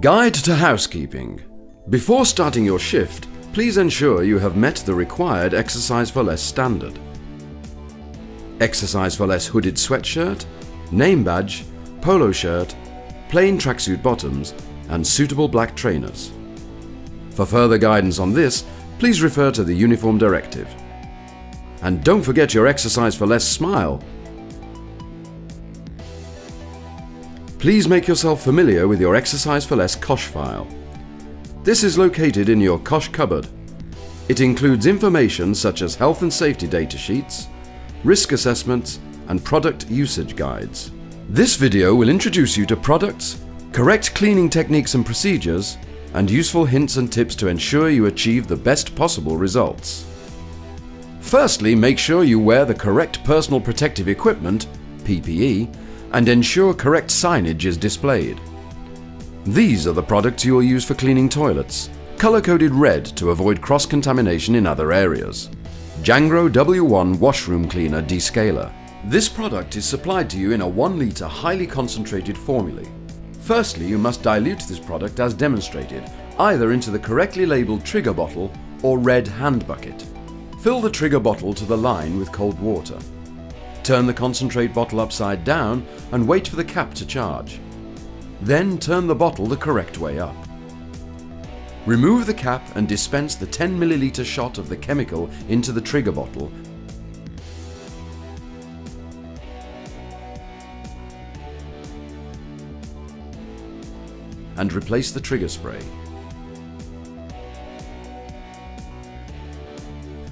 Guide to housekeeping. Before starting your shift, please ensure you have met the required Exercise for Less standard. Exercise for Less hooded sweatshirt, name badge, polo shirt, plain tracksuit bottoms, and suitable black trainers. For further guidance on this, please refer to the Uniform Directive. And don't forget your Exercise for Less smile. Please make yourself familiar with your Exercise for Less COSH file. This is located in your COSH cupboard. It includes information such as health and safety data sheets, risk assessments, and product usage guides. This video will introduce you to products, correct cleaning techniques and procedures, and useful hints and tips to ensure you achieve the best possible results. Firstly, make sure you wear the correct personal protective equipment, PPE, and ensure correct signage is displayed. These are the products you will use for cleaning toilets, color-coded red to avoid cross-contamination in other areas. Jangro W1 Washroom Cleaner Descaler. This product is supplied to you in a 1 litre highly concentrated formulae. Firstly, you must dilute this product as demonstrated, either into the correctly labelled trigger bottle or red hand bucket. Fill the trigger bottle to the line with cold water. Turn the concentrate bottle upside down and wait for the cap to charge. Then turn the bottle the correct way up. Remove the cap and dispense the 10 milliliter shot of the chemical into the trigger bottle and replace the trigger spray.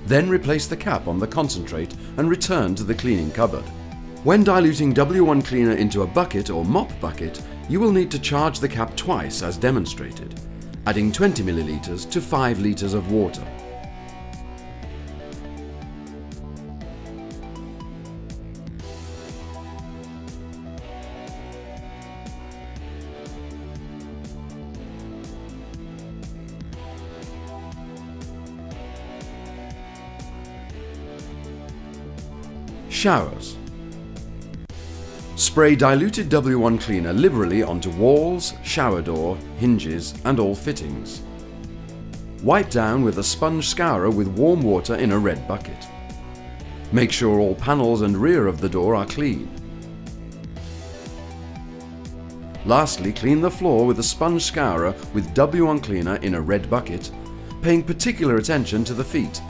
Then replace the cap on the concentrate and return to the cleaning cupboard. When diluting W1 cleaner into a bucket or mop bucket, you will need to charge the cap twice as demonstrated, adding 20 milliliters to 5 liters of water. Showers. Spray diluted W1 cleaner liberally onto walls, shower door, hinges, and all fittings. Wipe down with a sponge scourer with warm water in a red bucket. Make sure all panels and rear of the door are clean. Lastly, clean the floor with a sponge scourer with W1 cleaner in a red bucket, paying particular attention to the feet.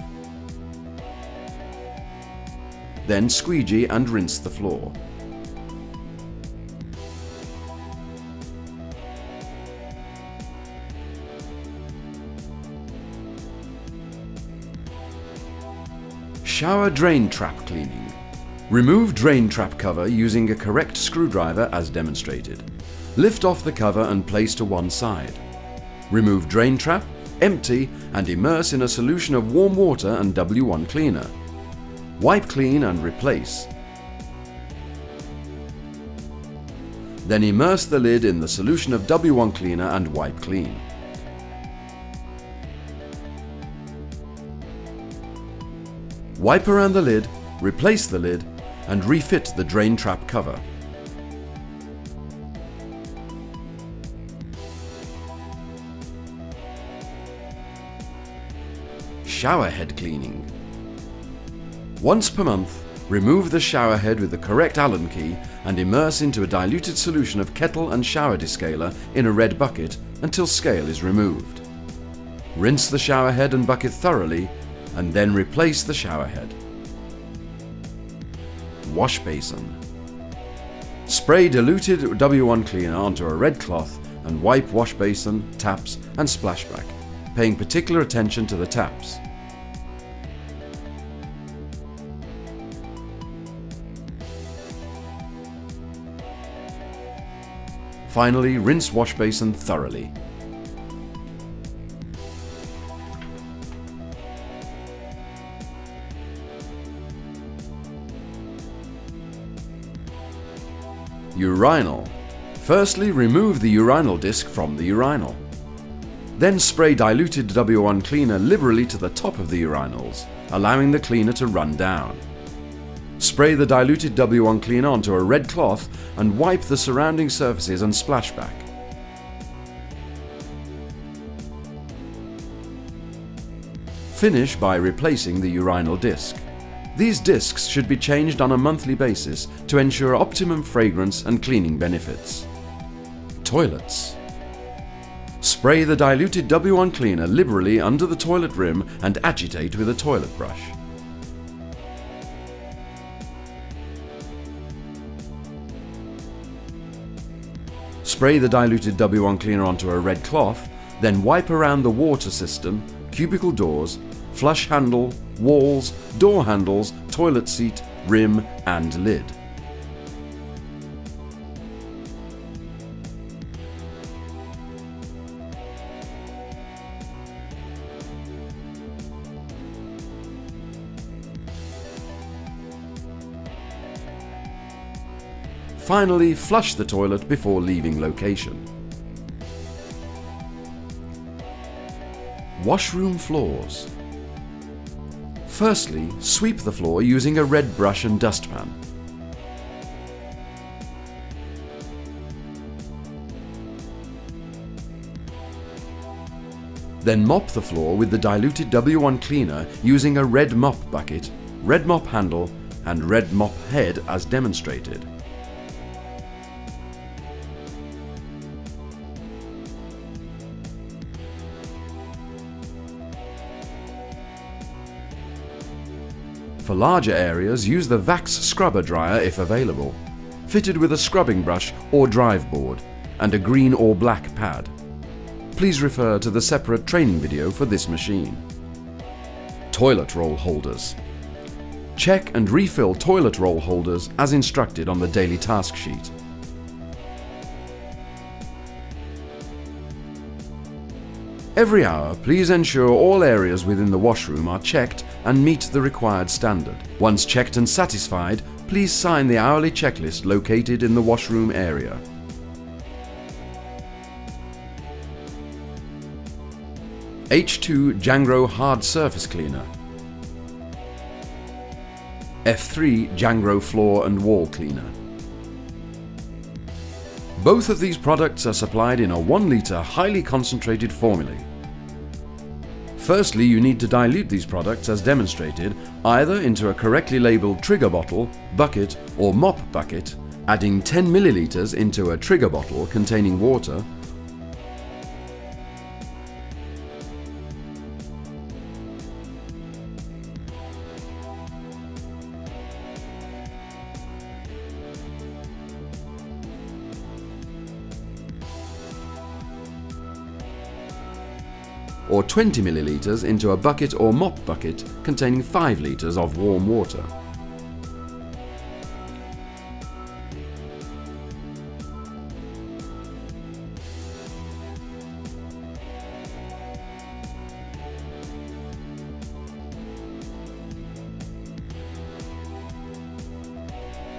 Then squeegee and rinse the floor. Shower drain trap cleaning. Remove drain trap cover using a correct screwdriver as demonstrated. Lift off the cover and place to one side. Remove drain trap, empty, and immerse in a solution of warm water and W1 cleaner. Wipe clean and replace. Then immerse the lid in the solution of W1 cleaner and wipe clean. Wipe around the lid, replace the lid, and refit the drain trap cover. Shower head cleaning. Once per month, remove the shower head with the correct Allen key and immerse into a diluted solution of kettle and shower descaler in a red bucket until scale is removed. Rinse the shower head and bucket thoroughly and then replace the shower head. Wash basin. Spray diluted W1 cleaner onto a red cloth and wipe wash basin, taps and splashback, paying particular attention to the taps. Finally, rinse wash basin thoroughly. Urinal. Firstly, remove the urinal disc from the urinal. Then spray diluted W1 cleaner liberally to the top of the urinals, allowing the cleaner to run down. Spray the diluted W1 cleaner onto a red cloth and wipe the surrounding surfaces and splashback. Finish by replacing the urinal disc. These discs should be changed on a monthly basis to ensure optimum fragrance and cleaning benefits. Toilets. Spray the diluted W1 cleaner liberally under the toilet rim and agitate with a toilet brush. Spray the diluted W1 cleaner onto a red cloth, then wipe around the water system, cubicle doors, flush handle, walls, door handles, toilet seat, rim and lid. Finally, flush the toilet before leaving location. Washroom floors. Firstly, sweep the floor using a red brush and dustpan. Then mop the floor with the diluted W1 cleaner using a red mop bucket, red mop handle and red mop head as demonstrated. For larger areas, use the Vax scrubber dryer if available, fitted with a scrubbing brush or drive board and a green or black pad. Please refer to the separate training video for this machine. Toilet roll holders. Check and refill toilet roll holders as instructed on the daily task sheet. Every hour, please ensure all areas within the washroom are checked and meet the required standard. Once checked and satisfied, please sign the hourly checklist located in the washroom area. H2 Jangro Hard Surface Cleaner. F3 Jangro Floor and Wall Cleaner. Both of these products are supplied in a 1 litre highly concentrated formulae. Firstly, you need to dilute these products as demonstrated either into a correctly labelled trigger bottle, bucket or mop bucket, adding 10 millilitres into a trigger bottle containing water, or 20 millilitres into a bucket or mop bucket containing 5 litres of warm water.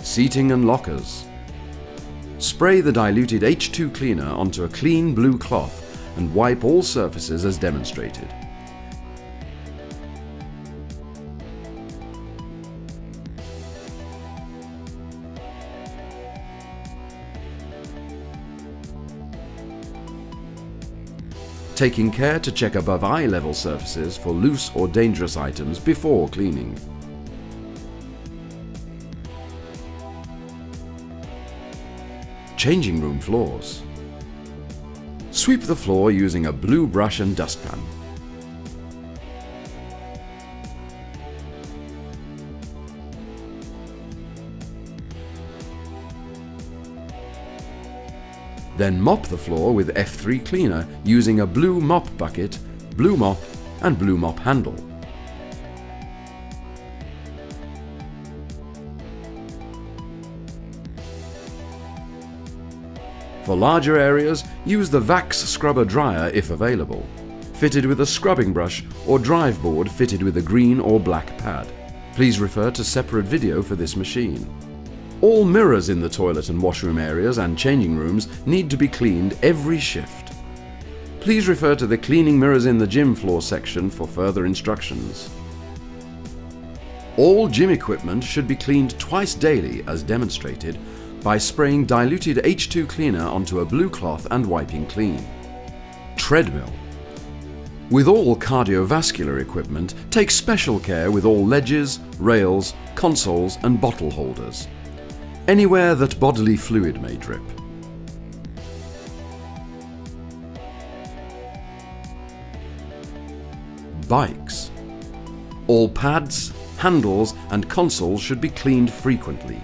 Seating and lockers. Spray the diluted H2 cleaner onto a clean blue cloth and wipe all surfaces as demonstrated. Taking care to check above eye level surfaces for loose or dangerous items before cleaning. Changing room floors. Sweep the floor using a blue brush and dustpan. Then mop the floor with F3 cleaner using a blue mop bucket, blue mop and blue mop handle. For larger areas, use the Vax scrubber dryer if available, fitted with a scrubbing brush or drive board fitted with a green or black pad. Please refer to separate video for this machine. All mirrors in the toilet and washroom areas and changing rooms need to be cleaned every shift. Please refer to the Cleaning Mirrors in the Gym Floor section for further instructions. All gym equipment should be cleaned twice daily as demonstrated by spraying diluted H2 cleaner onto a blue cloth and wiping clean. Treadmill. With all cardiovascular equipment, take special care with all ledges, rails, consoles and bottle holders. Anywhere that bodily fluid may drip. Bikes. All pads, handles and consoles should be cleaned frequently.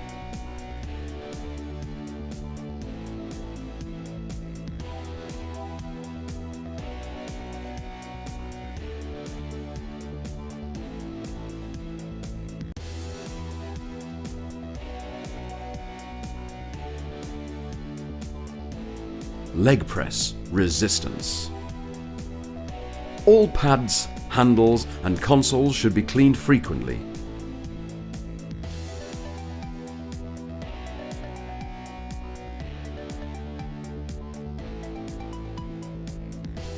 Leg press, resistance. All pads, handles and consoles should be cleaned frequently.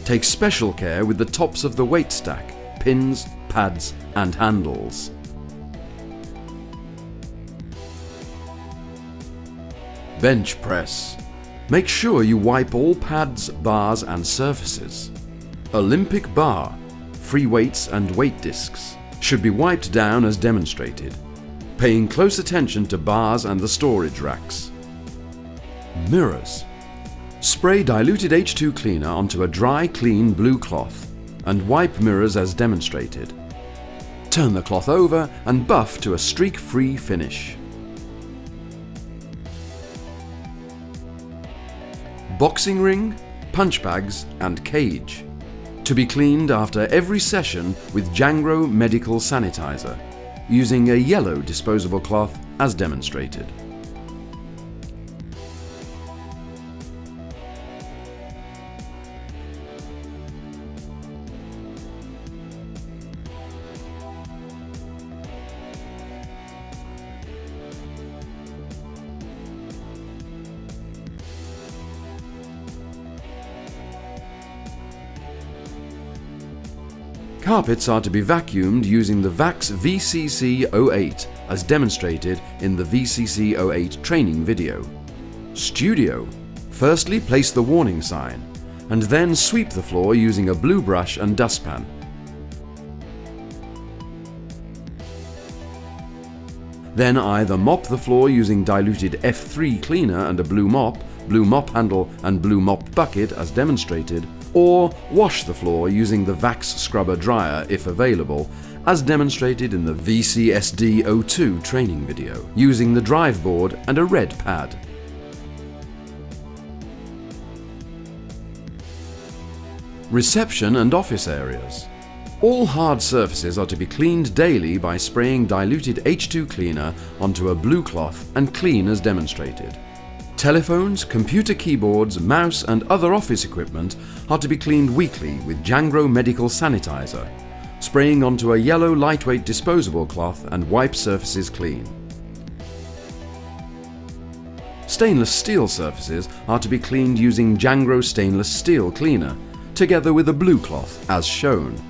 Take special care with the tops of the weight stack, pins, pads and handles. Bench press. Make sure you wipe all pads, bars and surfaces. Olympic bar, free weights and weight discs should be wiped down as demonstrated, paying close attention to bars and the storage racks. Mirrors. Spray diluted H2 cleaner onto a dry, clean blue cloth and wipe mirrors as demonstrated. Turn the cloth over and buff to a streak-free finish. Boxing ring, punch bags and cage. To be cleaned after every session with Jangro medical sanitizer, using a yellow disposable cloth as demonstrated. Carpets are to be vacuumed using the VAX VCC08 as demonstrated in the VCC08 training video. Studio. Firstly, place the warning sign and then sweep the floor using a blue brush and dustpan. Then either mop the floor using diluted F3 cleaner and a blue mop handle and blue mop bucket as demonstrated, or wash the floor using the VAX scrubber dryer if available, as demonstrated in the VCSD02 training video, using the drive board and a red pad. Reception and office areas. All hard surfaces are to be cleaned daily by spraying diluted H2 cleaner onto a blue cloth and clean as demonstrated. Telephones, computer keyboards, mouse and other office equipment are to be cleaned weekly with Jangro medical sanitizer, spraying onto a yellow lightweight disposable cloth and wipe surfaces clean. Stainless steel surfaces are to be cleaned using Jangro stainless steel cleaner, together with a blue cloth as shown.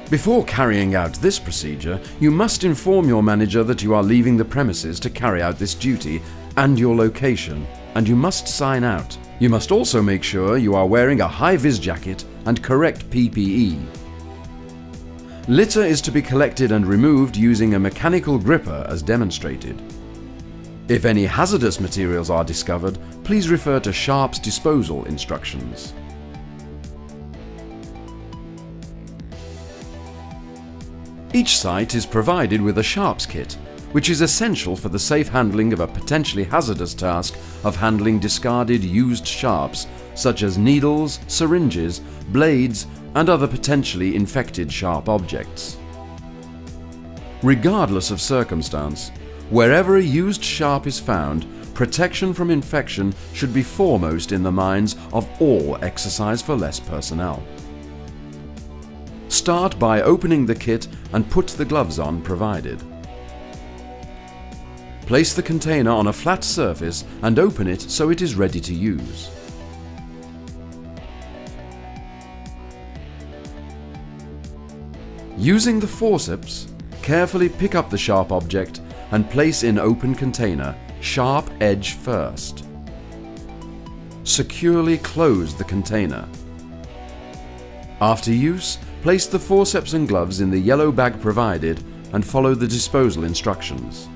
Before carrying out this procedure, you must inform your manager that you are leaving the premises to carry out this duty and your location, and you must sign out. You must also make sure you are wearing a high-vis jacket and correct PPE. Litter is to be collected and removed using a mechanical gripper as demonstrated. If any hazardous materials are discovered, please refer to Sharp's disposal instructions. Each site is provided with a Sharps kit, which is essential for the safe handling of a potentially hazardous task of handling discarded used sharps, such as needles, syringes, blades, and other potentially infected sharp objects. Regardless of circumstance, wherever a used sharp is found, protection from infection should be foremost in the minds of all Exercise for Less personnel. Start by opening the kit and put the gloves on provided. Place the container on a flat surface and open it so it is ready to use. Using the forceps, carefully pick up the sharp object and place in open container, sharp edge first. Securely close the container. After use, place the forceps and gloves in the yellow bag provided and follow the disposal instructions.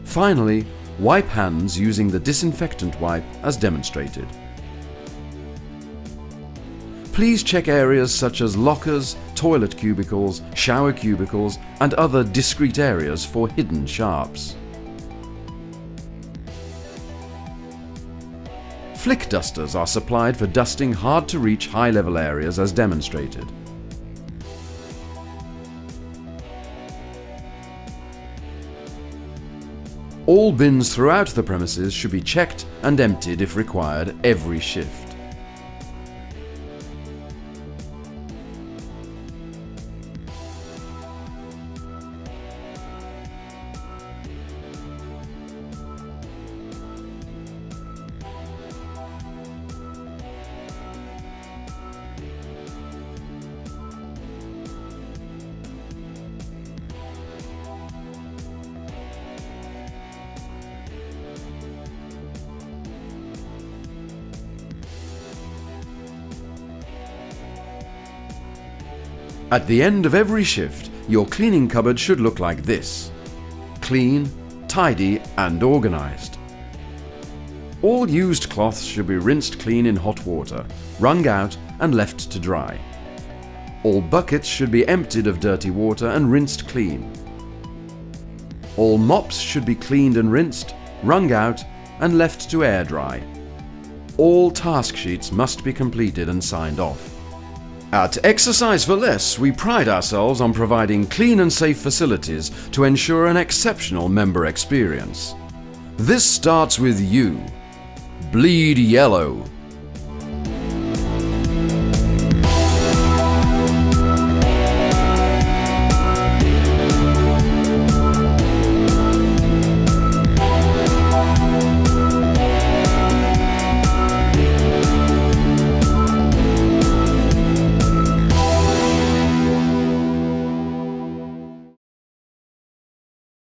Finally, wipe hands using the disinfectant wipe as demonstrated. Please check areas such as lockers, toilet cubicles, shower cubicles, and other discrete areas for hidden sharps. Flick dusters are supplied for dusting hard-to-reach high-level areas as demonstrated. All bins throughout the premises should be checked and emptied if required every shift. At the end of every shift, your cleaning cupboard should look like this: clean, tidy and organized. All used cloths should be rinsed clean in hot water, wrung out and left to dry. All buckets should be emptied of dirty water and rinsed clean. All mops should be cleaned and rinsed, wrung out and left to air dry. All task sheets must be completed and signed off. At Exercise for Less, we pride ourselves on providing clean and safe facilities to ensure an exceptional member experience. This starts with you. Bleed yellow.